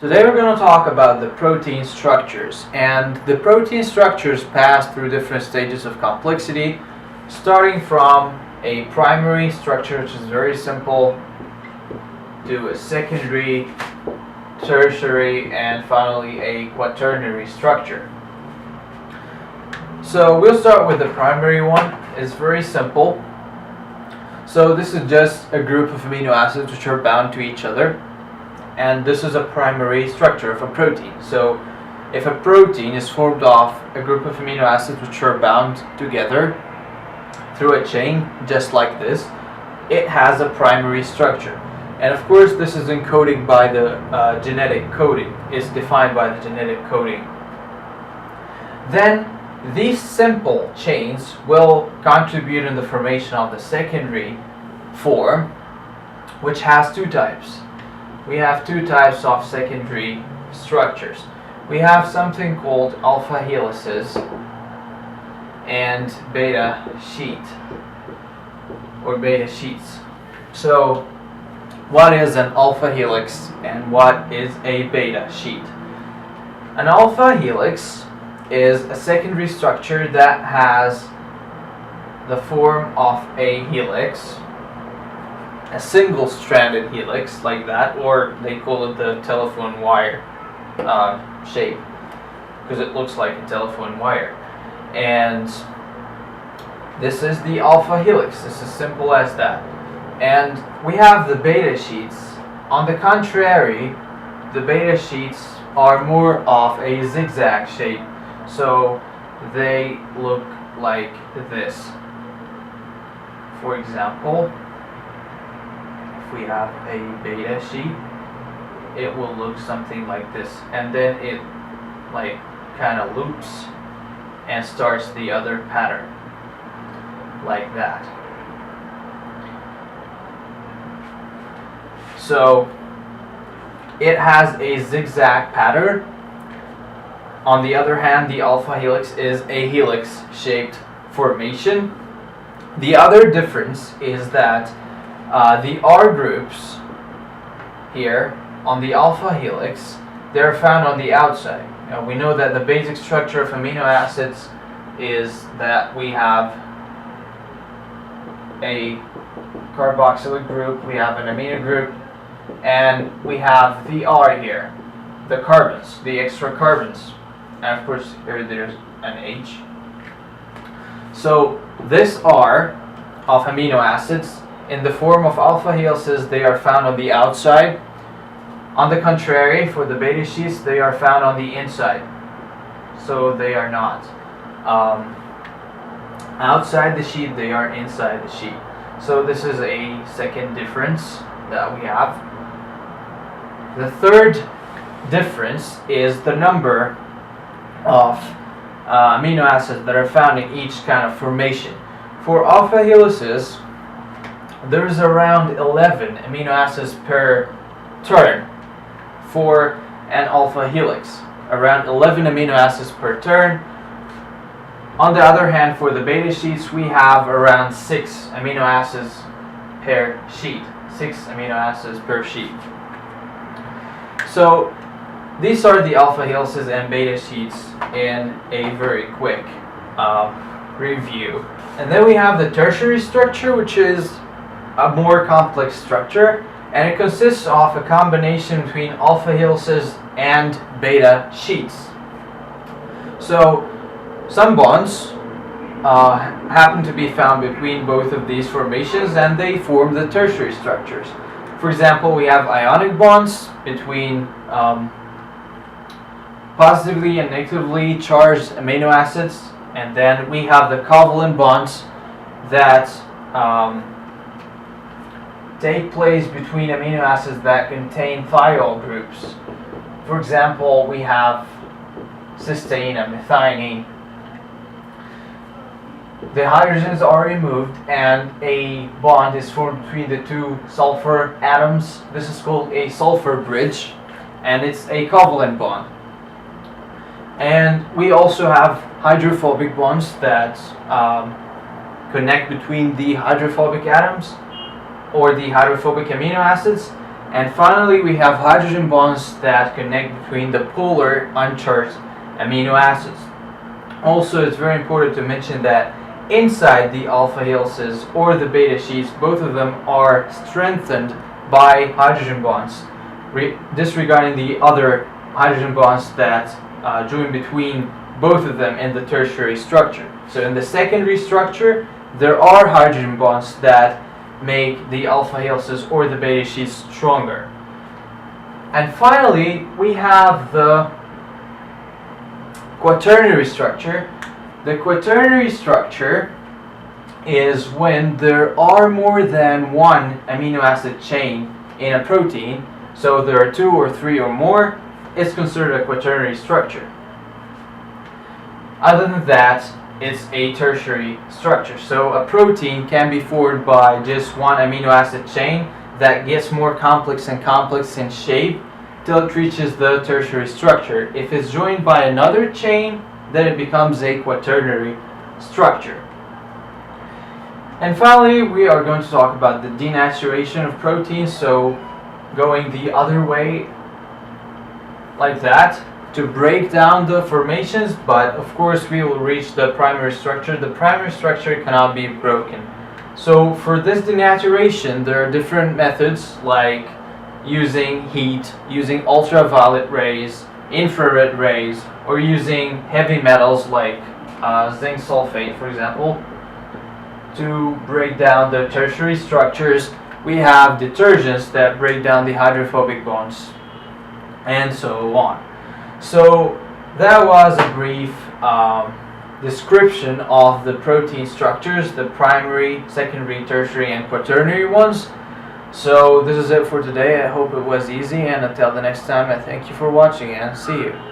Today we're going to talk about the protein structures, and the protein structures pass through different stages of complexity, starting from a primary structure, which is very simple, to a secondary, tertiary, and finally a quaternary structure. So we'll start with the primary one. It's very simple. So this is just a group of amino acids which are bound to each other. And this is a primary structure of a protein. So if a protein is formed of a group of amino acids which are bound together through a chain just like this, it has a primary structure. And of course this is encoded by the genetic coding. It's defined by the genetic coding. Then these simple chains will contribute in the formation of the secondary form, which has two types. We have two types of secondary structures. We have something called alpha helices and beta sheet or beta sheets. So what is an alpha helix and what is a beta sheet? An alpha helix is a secondary structure that has the form of a helix, a single-stranded helix like that, or they call it the telephone wire shape because it looks like a telephone wire. And this is the alpha helix. It's as simple as that. And we have the beta sheets. On the contrary, the beta sheets are more of a zigzag shape, so they look like this. For example, we have a beta sheet, it will look something like this, and then it like kind of loops and starts the other pattern like that. So it has a zigzag pattern. On the other hand, the alpha helix is a helix shaped formation. The other difference is that the R groups here on the alpha helix, they're found on the outside. Now, we know that the basic structure of amino acids is that we have a carboxylic group, we have an amino group, and we have the R here, the carbons, the extra carbons. And of course here there's an H. So this R of amino acids in the form of alpha helices, they are found on the outside. On the contrary, for the beta sheets, they are found on the inside. So they are not outside the sheet, they are inside the sheet. So this is a second difference that we have. The third difference is the number of amino acids that are found in each kind of formation. For alpha helices, there is around 11 amino acids per turn for an alpha helix. Around 11 amino acids per turn. On the other hand, for the beta sheets, we have around 6 amino acids per sheet. 6 amino acids per sheet. So these are the alpha helices and beta sheets in a very quick review. And then we have the tertiary structure, which is a more complex structure, and it consists of a combination between alpha helices and beta sheets. So some bonds happen to be found between both of these formations, and they form the tertiary structures. For example, we have ionic bonds between positively and negatively charged amino acids, and then we have the covalent bonds that take place between amino acids that contain thiol groups. For example, we have cysteine and methionine. The hydrogens are removed and a bond is formed between the two sulfur atoms. This is called a sulfur bridge, and it's a covalent bond. And we also have hydrophobic bonds that connect between the hydrophobic atoms or the hydrophobic amino acids, And finally, we have hydrogen bonds that connect between the polar uncharged amino acids. Also, it's very important to mention that inside the alpha helices or the beta sheets, both of them are strengthened by hydrogen bonds, disregarding the other hydrogen bonds that join between both of them in the tertiary structure. So in the secondary structure, there are hydrogen bonds that make the alpha helices or the beta sheets stronger. And finally, we have the quaternary structure. The quaternary structure is when there are more than one amino acid chain in a protein. So there are 2 or 3 or more, it's considered a quaternary structure. Other than that, it's a tertiary structure. So a protein can be formed by just one amino acid chain that gets more complex and complex in shape till it reaches the tertiary structure. If it's joined by another chain, then it becomes a quaternary structure. And finally, we are going to talk about the denaturation of proteins. So going the other way, like that, to break down the formations, but of course we will reach the primary structure. The primary structure cannot be broken. So for this denaturation, there are different methods like using heat, using ultraviolet rays, infrared rays, or using heavy metals like zinc sulfate, for example, to break down the tertiary structures. We have detergents that break down the hydrophobic bonds, and so on. So that was a brief description of the protein structures, the primary, secondary, tertiary, and quaternary ones. So this is it for today. I hope it was easy, and until the next time, I thank you for watching and see you.